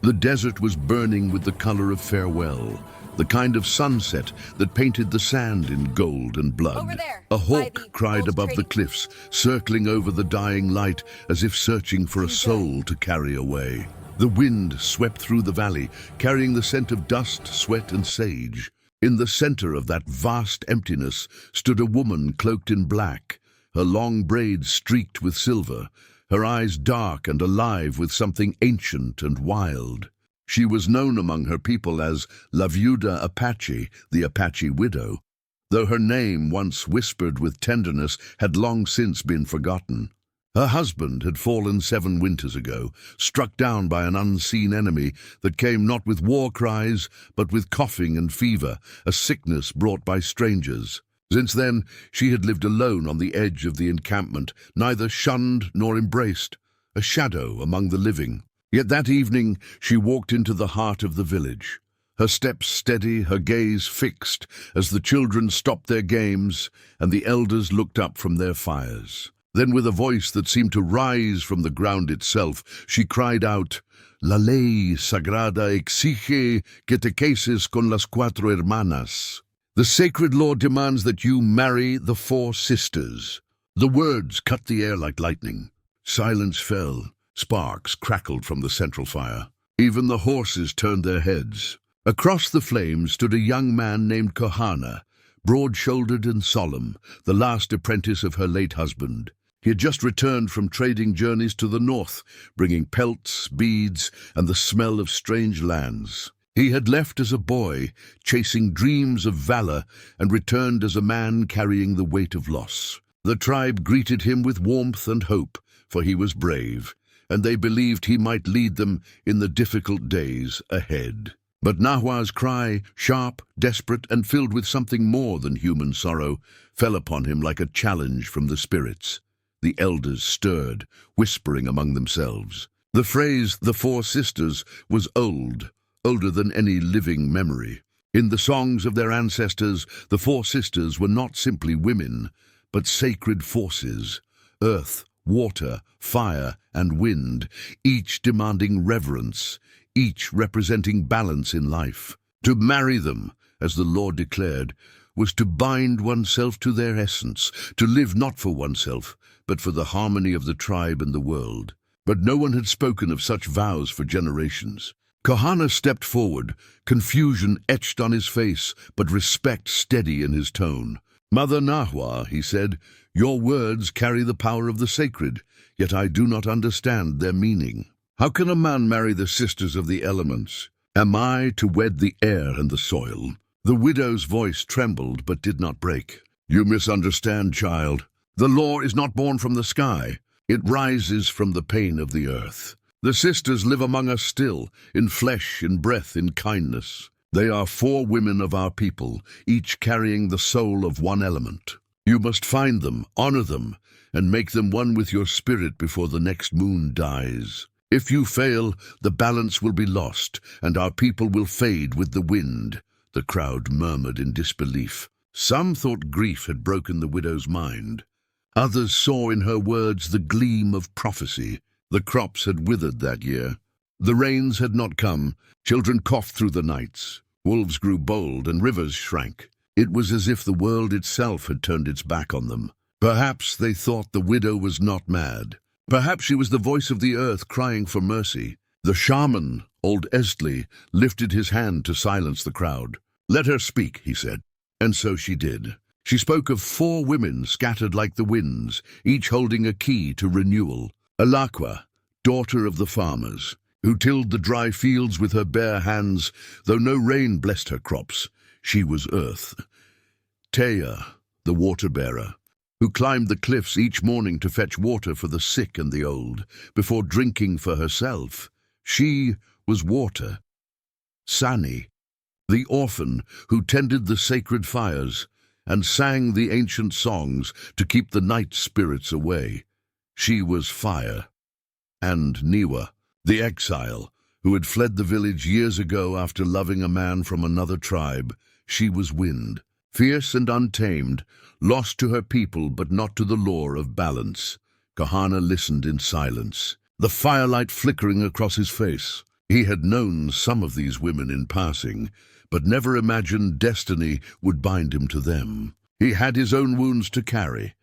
The desert was burning with the color of farewell, the kind of sunset that painted the sand in gold and blood. Over there, A by hawk the cried gold above the trading cliffs, circling over the dying light as if searching for a soul to carry away. The wind swept through the valley, carrying the scent of dust, sweat, and sage. In the center of that vast emptiness stood a woman cloaked in black, her long braids streaked with silver, her eyes dark and alive with something ancient and wild. She was known among her people as La Viuda Apache, the Apache widow, though her name, once whispered with tenderness, had long since been forgotten. Her husband had fallen 7 winters ago, struck down by an unseen enemy that came not with war cries, but with coughing and fever, a sickness brought by strangers. Since then, she had lived alone on the edge of the encampment, neither shunned nor embraced, a shadow among the living. Yet that evening she walked into the heart of the village, her steps steady, her gaze fixed, as the children stopped their games and the elders looked up from their fires. Then, with a voice that seemed to rise from the ground itself, she cried out, "La ley sagrada exige que te cases con las 4 hermanas." The sacred law demands that you marry the 4 sisters. The words cut the air like lightning. Silence fell. Sparks crackled from the central fire. Even the horses turned their heads. Across the flames stood a young man named Kohana, broad-shouldered and solemn, the last apprentice of her late husband. He had just returned from trading journeys to the north, bringing pelts, beads, and the smell of strange lands. He had left as a boy, chasing dreams of valor, and returned as a man carrying the weight of loss. The tribe greeted him with warmth and hope, for he was brave, and they believed he might lead them in the difficult days ahead. But Nahwa's cry, sharp, desperate, and filled with something more than human sorrow, fell upon him like a challenge from the spirits. The elders stirred, whispering among themselves. The phrase, "the 4 sisters," was old, older than any living memory. In the songs of their ancestors, the 4 sisters were not simply women, but sacred forces, earth, water, fire, and wind, each demanding reverence, each representing balance in life. To marry them, as the law declared, was to bind oneself to their essence, to live not for oneself, but for the harmony of the tribe and the world. But no one had spoken of such vows for generations. Kohana stepped forward, confusion etched on his face, but respect steady in his tone. "Mother Nahwa," he said, "your words carry the power of the sacred, yet I do not understand their meaning. How can a man marry the sisters of the elements? Am I to wed the air and the soil?" The widow's voice trembled but did not break. "You misunderstand, child. The law is not born from the sky. It rises from the pain of the earth. The sisters live among us still, in flesh, in breath, in kindness. They are 4 women of our people, each carrying the soul of one element. You must find them, honor them, and make them one with your spirit before the next moon dies. If you fail, the balance will be lost, and our people will fade with the wind." The crowd murmured in disbelief. Some thought grief had broken the widow's mind. Others saw in her words the gleam of prophecy. The crops had withered that year. The rains had not come. Children coughed through the nights. Wolves grew bold and rivers shrank. It was as if the world itself had turned its back on them. Perhaps they thought the widow was not mad. Perhaps she was the voice of the earth crying for mercy. The shaman, old Estley, lifted his hand to silence the crowd. "Let her speak," he said. And so she did. She spoke of 4 women scattered like the winds, each holding a key to renewal. Alakwa, daughter of the farmers, who tilled the dry fields with her bare hands, though no rain blessed her crops. She was earth. Teya, the water-bearer, who climbed the cliffs each morning to fetch water for the sick and the old, before drinking for herself. She was water. Sani, the orphan who tended the sacred fires and sang the ancient songs to keep the night spirits away. She was fire. And Niwa, the exile, who had fled the village years ago after loving a man from another tribe. She was wind, fierce and untamed, lost to her people but not to the law of balance. Kohana listened in silence, the firelight flickering across his face. He had known some of these women in passing, but never imagined destiny would bind him to them. He had his own wounds to carry,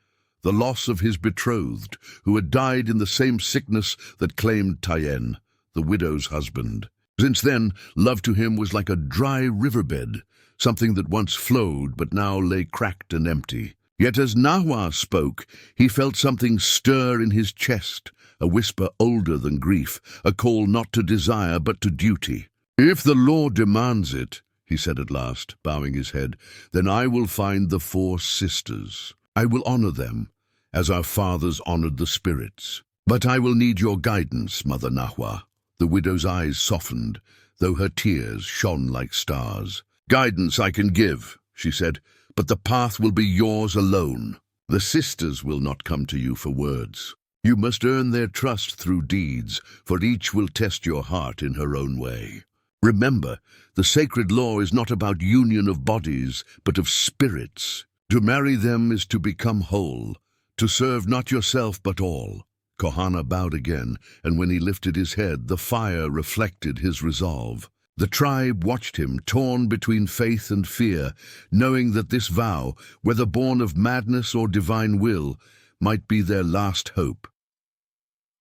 the loss of his betrothed, who had died in the same sickness that claimed Tayen, the widow's husband. Since then, love to him was like a dry riverbed, something that once flowed but now lay cracked and empty. Yet as Nahua spoke, he felt something stir in his chest, a whisper older than grief, a call not to desire but to duty. "If the law demands it," he said at last, bowing his head, "then I will find the 4 sisters. I will honor them, as our fathers honored the spirits. But I will need your guidance, Mother Nahua." The widow's eyes softened, though her tears shone like stars. "Guidance I can give," she said, "but the path will be yours alone. The sisters will not come to you for words. You must earn their trust through deeds, for each will test your heart in her own way. Remember, the sacred law is not about union of bodies, but of spirits. To marry them is to become whole, to serve not yourself but all." Kohana bowed again, and when he lifted his head, the fire reflected his resolve. The tribe watched him, torn between faith and fear, knowing that this vow, whether born of madness or divine will, might be their last hope.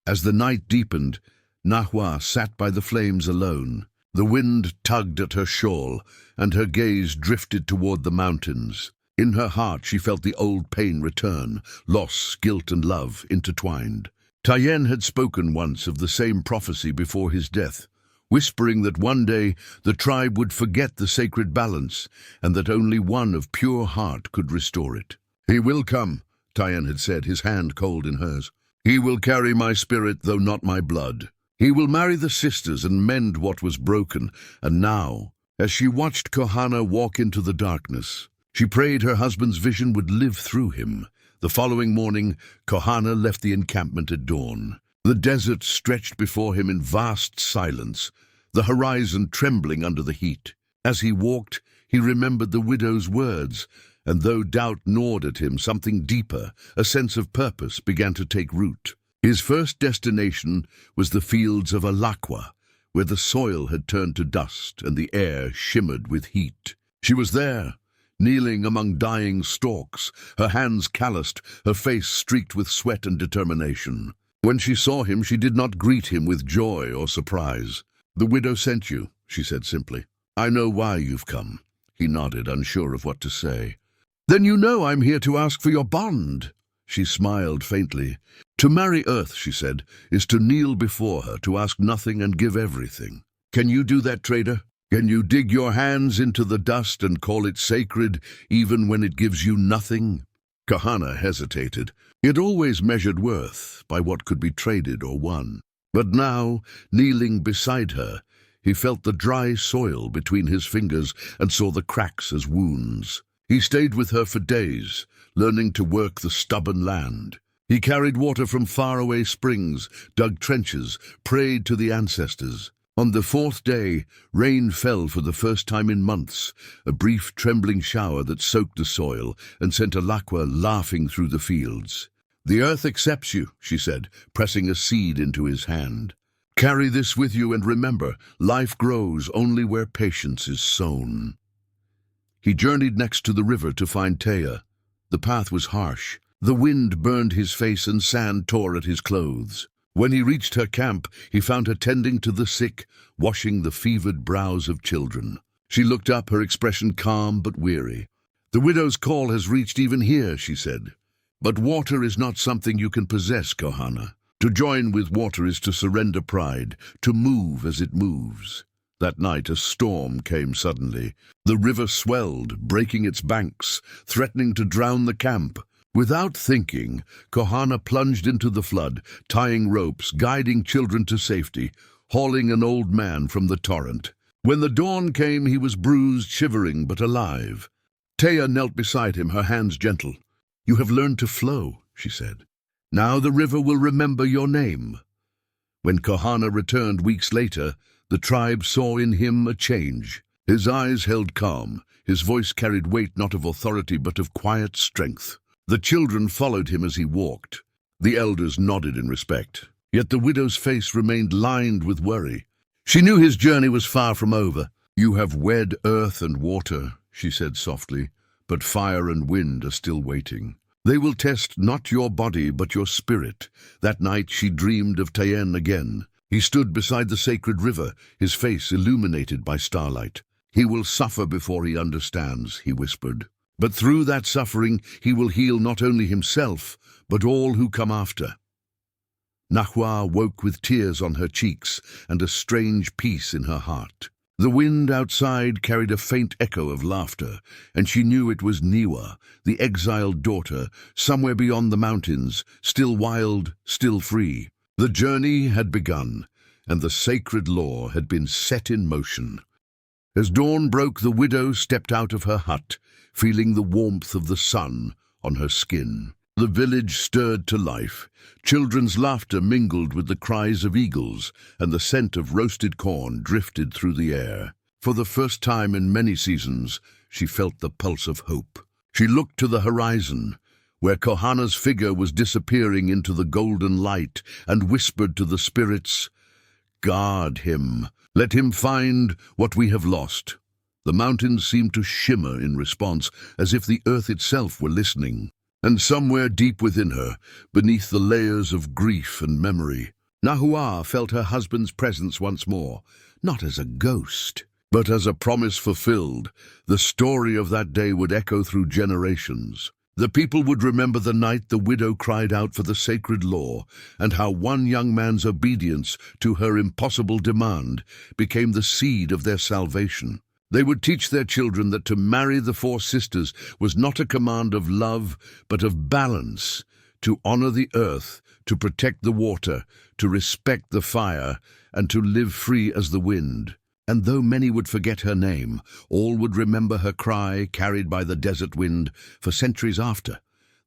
As the night deepened, Nahua sat by the flames alone. The wind tugged at her shawl, and her gaze drifted toward the mountains. In her heart she felt the old pain return, loss, guilt, and love intertwined. Tayen had spoken once of the same prophecy before his death, whispering that one day the tribe would forget the sacred balance, and that only one of pure heart could restore it. "He will come," Tayen had said, his hand cold in hers. "He will carry my spirit, though not my blood. He will marry the sisters and mend what was broken." And now, as she watched Kohana walk into the darkness, she prayed her husband's vision would live through him. The following morning, Kohana left the encampment at dawn. The desert stretched before him in vast silence, the horizon trembling under the heat. As he walked, he remembered the widow's words, and though doubt gnawed at him, something deeper, a sense of purpose, began to take root. His first destination was the fields of Alakwa, where the soil had turned to dust and the air shimmered with heat. She was there, kneeling among dying stalks, her hands calloused, her face streaked with sweat and determination. When she saw him, she did not greet him with joy or surprise. "The widow sent you," she said simply. "I know why you've come." He nodded, unsure of what to say. "Then you know I'm here to ask for your bond." She smiled faintly. "To marry Earth," she said, "is to kneel before her, to ask nothing and give everything. Can you do that, trader? Can you dig your hands into the dust and call it sacred, even when it gives you nothing?" Kahana hesitated. He had always measured worth by what could be traded or won. But now, kneeling beside her, he felt the dry soil between his fingers and saw the cracks as wounds. He stayed with her for days, learning to work the stubborn land. He carried water from faraway springs, dug trenches, prayed to the ancestors. On the 4th day, rain fell for the first time in months, a brief trembling shower that soaked the soil and sent Alakwa laughing through the fields. "The earth accepts you," she said, pressing a seed into his hand. "Carry this with you and remember, life grows only where patience is sown." He journeyed next to the river to find Taya. The path was harsh. The wind burned his face and sand tore at his clothes. When he reached her camp, he found her tending to the sick, washing the fevered brows of children. She looked up, her expression calm but weary. "The widow's call has reached even here," she said. "But water is not something you can possess, Kohana. To join with water is to surrender pride, to move as it moves." That night a storm came suddenly. The river swelled, breaking its banks, threatening to drown the camp. Without thinking, Kohana plunged into the flood, tying ropes, guiding children to safety, hauling an old man from the torrent. When the dawn came, he was bruised, shivering, but alive. Taya knelt beside him, her hands gentle. "You have learned to flow," she said. "Now the river will remember your name." When Kohana returned weeks later, the tribe saw in him a change. His eyes held calm, his voice carried weight not of authority but of quiet strength. The children followed him as he walked. The elders nodded in respect. Yet the widow's face remained lined with worry. She knew his journey was far from over. "You have wed earth and water," she said softly, "but fire and wind are still waiting. They will test not your body but your spirit." That night she dreamed of Tayen again. He stood beside the sacred river, his face illuminated by starlight. "He will suffer before he understands," he whispered. "But through that suffering he will heal not only himself, but all who come after." Nahua woke with tears on her cheeks and a strange peace in her heart. The wind outside carried a faint echo of laughter, and she knew it was Niwa, the exiled daughter, somewhere beyond the mountains, still wild, still free. The journey had begun, and the sacred law had been set in motion. As dawn broke, the widow stepped out of her hut, feeling the warmth of the sun on her skin. The village stirred to life. Children's laughter mingled with the cries of eagles, and the scent of roasted corn drifted through the air. For the first time in many seasons, she felt the pulse of hope. She looked to the horizon, where Kohana's figure was disappearing into the golden light, and whispered to the spirits, "Guard him. Let him find what we have lost." The mountains seemed to shimmer in response, as if the earth itself were listening. And somewhere deep within her, beneath the layers of grief and memory, Nahua felt her husband's presence once more, not as a ghost, but as a promise fulfilled. The story of that day would echo through generations. The people would remember the night the widow cried out for the sacred law, and how one young man's obedience to her impossible demand became the seed of their salvation. They would teach their children that to marry the four sisters was not a command of love, but of balance, to honor the earth, to protect the water, to respect the fire, and to live free as the wind. And though many would forget her name, all would remember her cry, carried by the desert wind, for centuries after.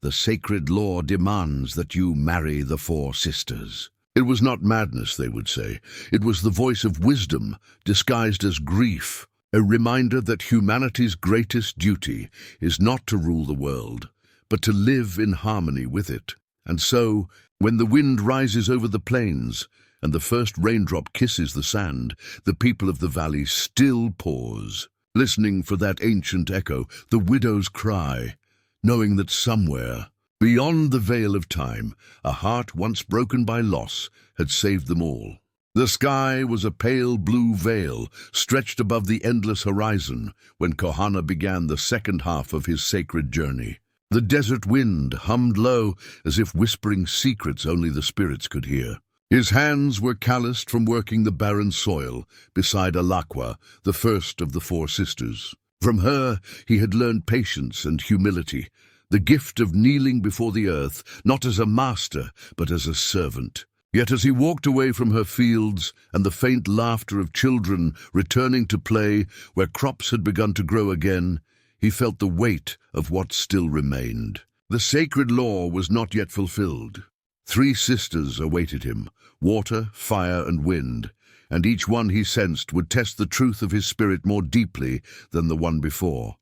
"The sacred law demands that you marry the four sisters." It was not madness, they would say. It was the voice of wisdom, disguised as grief. A reminder that humanity's greatest duty is not to rule the world, but to live in harmony with it. And so, when the wind rises over the plains and the first raindrop kisses the sand, the people of the valley still pause, listening for that ancient echo, the widow's cry, knowing that somewhere, beyond the veil of time, a heart once broken by loss had saved them all. The sky was a pale blue veil stretched above the endless horizon when Kohana began the second half of his sacred journey. The desert wind hummed low, as if whispering secrets only the spirits could hear. His hands were calloused from working the barren soil beside Alakwa, the first of the four sisters. From her he had learned patience and humility, the gift of kneeling before the earth, not as a master, but as a servant. Yet as he walked away from her fields and the faint laughter of children returning to play where crops had begun to grow again, he felt the weight of what still remained. The sacred law was not yet fulfilled. 3 sisters awaited him, water, fire, and wind, and each one he sensed would test the truth of his spirit more deeply than the one before.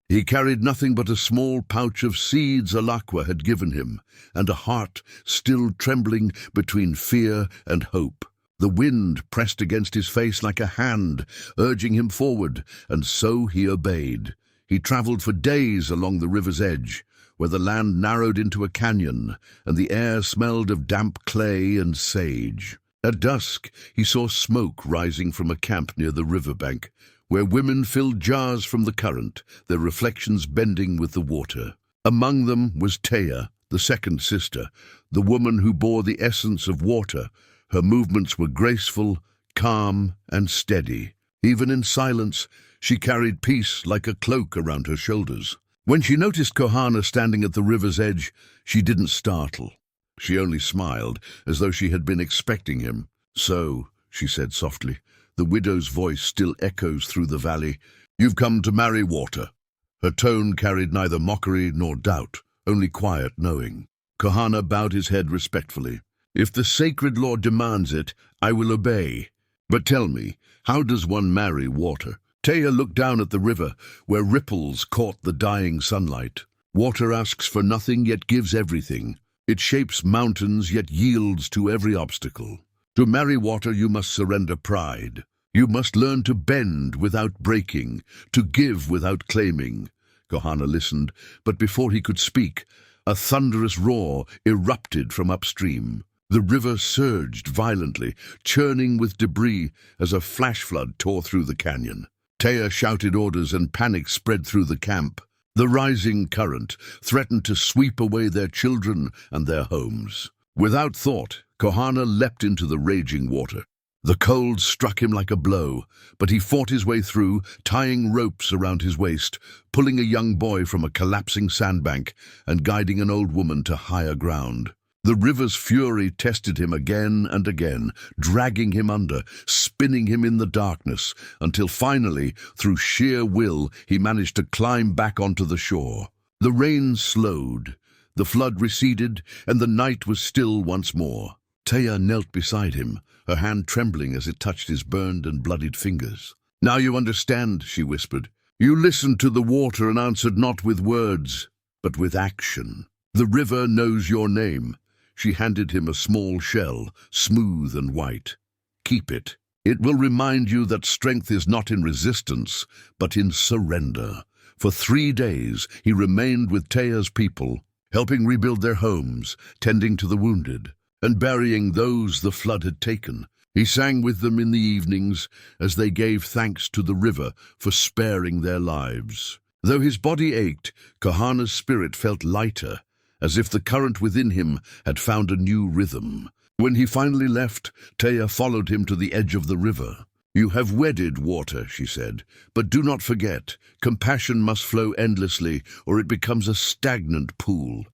He carried nothing but a small pouch of seeds Alakwa had given him, and a heart still trembling between fear and hope. The wind pressed against his face like a hand, urging him forward, and so he obeyed. He traveled for days along the river's edge, where the land narrowed into a canyon, and the air smelled of damp clay and sage. At dusk, he saw smoke rising from a camp near the riverbank, where women filled jars from the current, their reflections bending with the water. Among them was Taya, the second sister, the woman who bore the essence of water. Her movements were graceful, calm, and steady. Even in silence, she carried peace like a cloak around her shoulders. When she noticed Kohana standing at the river's edge, she didn't startle. She only smiled, as though she had been expecting him. "So," she said softly, the widow's voice still echoes through the valley, "you've come to marry water." Her tone carried neither mockery nor doubt, only quiet knowing. Kohana bowed his head respectfully. "If the sacred law demands it, I will obey. But tell me, how does one marry water?" Taya looked down at the river, where ripples caught the dying sunlight. "Water asks for nothing, yet gives everything. It shapes mountains, yet yields to every obstacle. To marry water, you must surrender pride. You must learn to bend without breaking, to give without claiming. Kohana listened, but before he could speak, a thunderous roar erupted from upstream. The river surged violently, churning with debris as a flash flood tore through the canyon. Taya shouted orders and panic spread through the camp. The rising current threatened to sweep away their children and their homes. Without thought, Kohana leapt into the raging water. The cold struck him like a blow, but he fought his way through, tying ropes around his waist, pulling a young boy from a collapsing sandbank and guiding an old woman to higher ground. The river's fury tested him again and again, dragging him under, spinning him in the darkness, until finally, through sheer will, he managed to climb back onto the shore. The rain slowed, the flood receded, and the night was still once more. Taya knelt beside him, her hand trembling as it touched his burned and bloodied fingers. "Now you understand," she whispered. "You listened to the water and answered not with words, but with action. The river knows your name." She handed him a small shell, smooth and white. "Keep it. It will remind you that strength is not in resistance, but in surrender." For 3 days he remained with Taya's people, helping rebuild their homes, tending to the wounded, and burying those the flood had taken. He sang with them in the evenings as they gave thanks to the river for sparing their lives. Though his body ached, Kohana's spirit felt lighter, as if the current within him had found a new rhythm. When he finally left, Taya followed him to the edge of the river. "You have wedded water," she said, "but do not forget, compassion must flow endlessly, or it becomes a stagnant pool."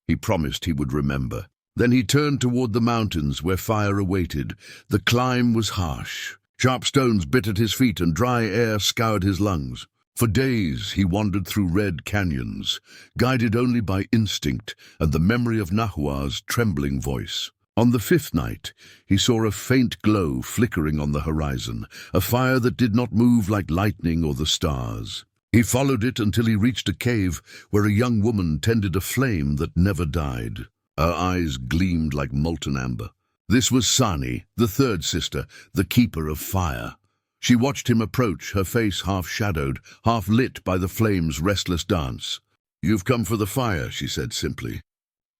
He promised he would remember. Then he turned toward the mountains where fire awaited. The climb was harsh. Sharp stones bit at his feet and dry air scoured his lungs. For days he wandered through red canyons, guided only by instinct and the memory of Nahua's trembling voice. On the 5th night, he saw a faint glow flickering on the horizon, a fire that did not move like lightning or the stars. He followed it until he reached a cave where a young woman tended a flame that never died. Her eyes gleamed like molten amber. This was Sani, the third sister, the keeper of fire. She watched him approach, her face half-shadowed, half-lit by the flame's restless dance. "You've come for the fire," she said simply.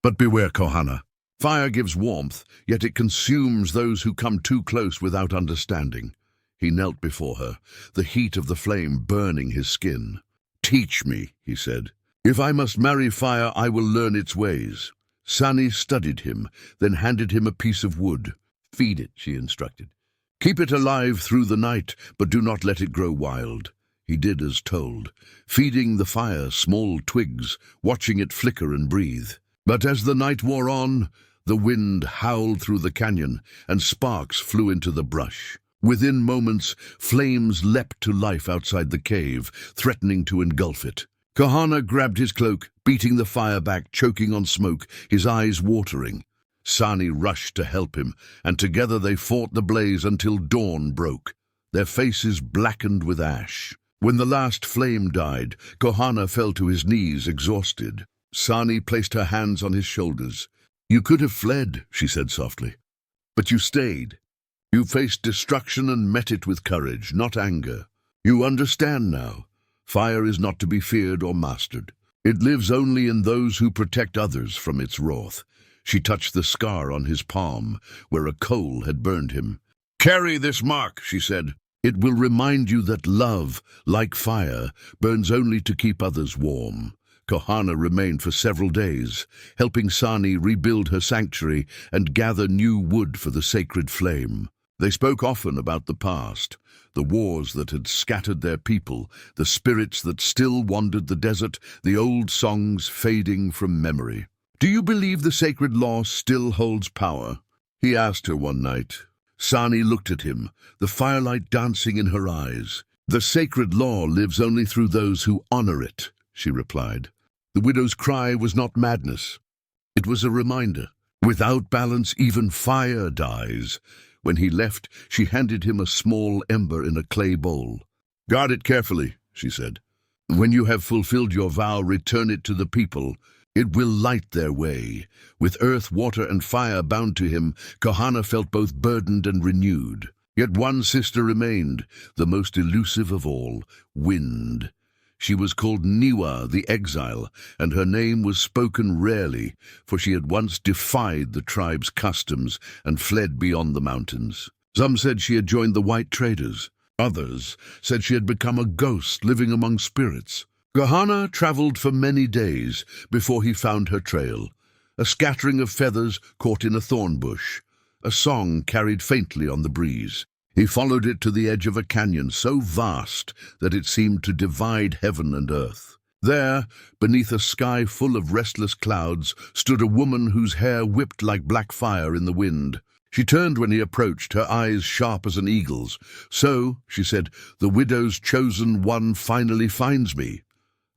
"But beware, Kohana. Fire gives warmth, yet it consumes those who come too close without understanding." He knelt before her, the heat of the flame burning his skin. "Teach me," he said. "If I must marry fire, I will learn its ways." Sani studied him, then handed him a piece of wood. "Feed it," she instructed. "Keep it alive through the night, but do not let it grow wild." He did as told, feeding the fire small twigs, watching it flicker and breathe. But as the night wore on, the wind howled through the canyon, and sparks flew into the brush. Within moments, flames leapt to life outside the cave, threatening to engulf it. Kohana grabbed his cloak, beating the fire back, choking on smoke, his eyes watering. Sani rushed to help him, and together they fought the blaze until dawn broke, their faces blackened with ash. When the last flame died, Kohana fell to his knees, exhausted. Sani placed her hands on his shoulders. "You could have fled," she said softly, "but you stayed. You faced destruction and met it with courage, not anger. You understand now. Fire is not to be feared or mastered. It lives only in those who protect others from its wrath." She touched the scar on his palm, where a coal had burned him. "Carry this mark," she said. "It will remind you that love, like fire, burns only to keep others warm." Kohana remained for several days, helping Sani rebuild her sanctuary and gather new wood for the sacred flame. They spoke often about the past, the wars that had scattered their people, the spirits that still wandered the desert, the old songs fading from memory. "Do you believe the sacred law still holds power?" he asked her one night. Sani looked at him, the firelight dancing in her eyes. "The sacred law lives only through those who honor it," she replied. The widow's cry was not madness. It was a reminder. Without balance, even fire dies. When he left, she handed him a small ember in a clay bowl. "Guard it carefully," she said. "When you have fulfilled your vow, return it to the people. It will light their way. With earth, water, and fire bound to him, Kohana felt both burdened and renewed. Yet one sister remained, the most elusive of all, Wind. She was called Niwa, the exile, and her name was spoken rarely, for she had once defied the tribe's customs and fled beyond the mountains. Some said she had joined the white traders. Others said she had become a ghost living among spirits. Kohana traveled for many days before he found her trail. A scattering of feathers caught in a thorn bush. A song carried faintly on the breeze. He followed it to the edge of a canyon so vast that it seemed to divide heaven and earth. There, beneath a sky full of restless clouds, stood a woman whose hair whipped like black fire in the wind. She turned when he approached, her eyes sharp as an eagle's. "So," she said, "the widow's chosen one finally finds me."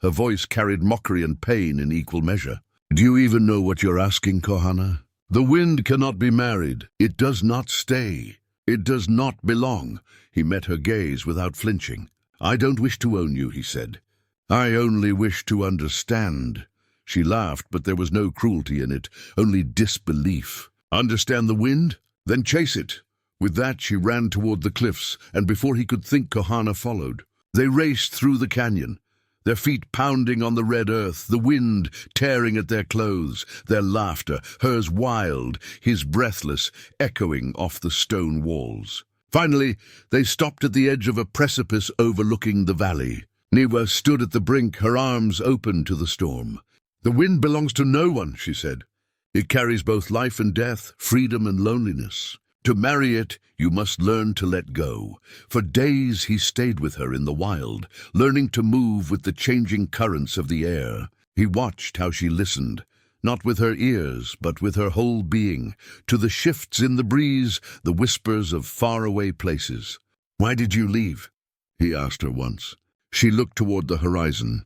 Her voice carried mockery and pain in equal measure. "Do you even know what you're asking, Kohana? The wind cannot be married. It does not stay. It does not belong." He met her gaze without flinching. "I don't wish to own you," he said. "I only wish to understand." She laughed, but there was no cruelty in it, only disbelief. "Understand the wind? Then chase it." With that, she ran toward the cliffs, and before he could think, Kohana followed. They raced through the canyon, their feet pounding on the red earth, the wind tearing at their clothes, their laughter, hers wild, his breathless, echoing off the stone walls. Finally, they stopped at the edge of a precipice overlooking the valley. Niwa stood at the brink, her arms open to the storm. "The wind belongs to no one," she said. "It carries both life and death, freedom and loneliness. To marry it, you must learn to let go." For days he stayed with her in the wild, learning to move with the changing currents of the air. He watched how she listened, not with her ears, but with her whole being, to the shifts in the breeze, the whispers of faraway places. "Why did you leave?" he asked her once. She looked toward the horizon.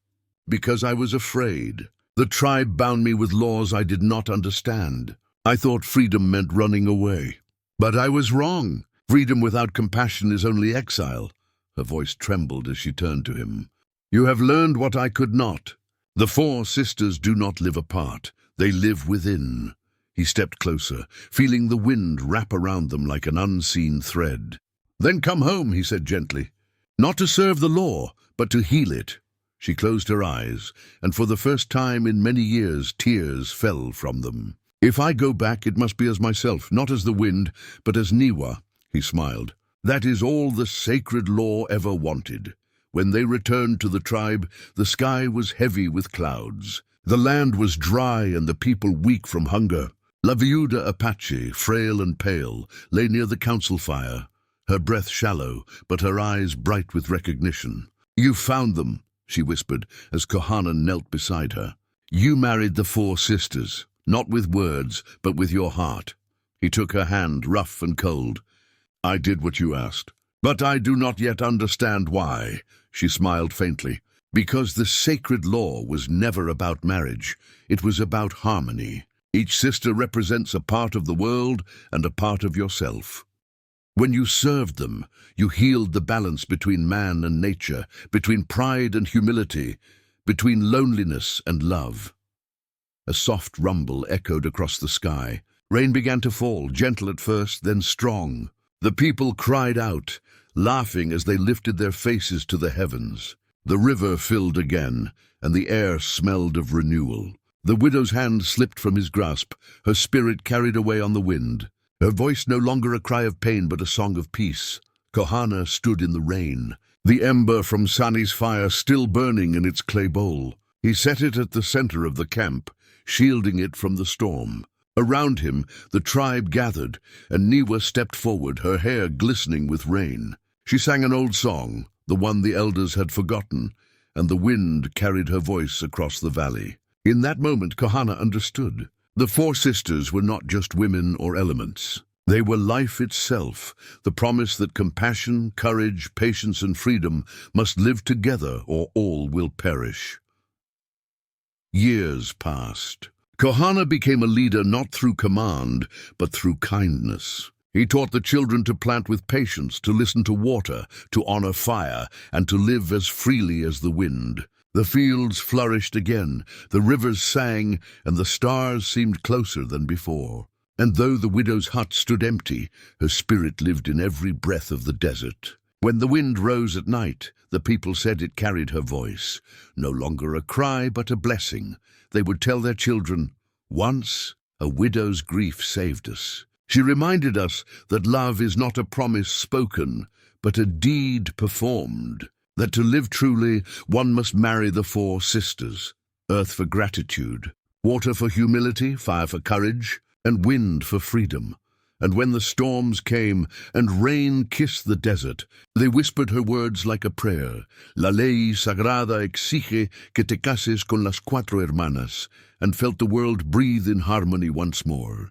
"Because I was afraid. The tribe bound me with laws I did not understand. I thought freedom meant running away. But I was wrong. Freedom without compassion is only exile." Her voice trembled as she turned to him. "You have learned what I could not. The 4 sisters do not live apart. They live within." He stepped closer, feeling the wind wrap around them like an unseen thread. "Then come home," he said gently. "Not to serve the law, but to heal it." She closed her eyes, and for the first time in many years, tears fell from them. "If I go back, it must be as myself, not as the wind, but as Niwa," he smiled. "That is all the sacred law ever wanted." When they returned to the tribe, the sky was heavy with clouds. The land was dry and the people weak from hunger. La viuda Apache, frail and pale, lay near the council fire, her breath shallow, but her eyes bright with recognition. "You found them," she whispered as Kohana knelt beside her. "You married the 4 sisters. Not with words, but with your heart." He took her hand, rough and cold. "I did what you asked. But I do not yet understand why." She smiled faintly. "Because the sacred law was never about marriage. It was about harmony. Each sister represents a part of the world and a part of yourself. When you served them, you healed the balance between man and nature, between pride and humility, between loneliness and love." A soft rumble echoed across the sky. Rain began to fall, gentle at first, then strong. The people cried out, laughing as they lifted their faces to the heavens. The river filled again, and the air smelled of renewal. The widow's hand slipped from his grasp, her spirit carried away on the wind. Her voice no longer a cry of pain, but a song of peace. Kohana stood in the rain, the ember from Sani's fire still burning in its clay bowl. He set it at the center of the camp, shielding it from the storm. Around him, the tribe gathered, and Niwa stepped forward, her hair glistening with rain. She sang an old song, the one the elders had forgotten, and the wind carried her voice across the valley. In that moment, Kohana understood. The 4 sisters were not just women or elements. They were life itself, the promise that compassion, courage, patience, and freedom must live together or all will perish. Years passed. Kohana became a leader not through command, but through kindness. He taught the children to plant with patience, to listen to water, to honor fire, and to live as freely as the wind. The fields flourished again, the rivers sang, and the stars seemed closer than before. And though the widow's hut stood empty, her spirit lived in every breath of the desert. When the wind rose at night, the people said it carried her voice. No longer a cry, but a blessing. They would tell their children, "Once a widow's grief saved us." She reminded us that love is not a promise spoken, but a deed performed. That to live truly, one must marry the four sisters: earth for gratitude, water for humility, fire for courage, and wind for freedom. And when the storms came and rain kissed the desert, they whispered her words like a prayer. La ley sagrada exige que te cases con las cuatro hermanas, and felt the world breathe in harmony once more.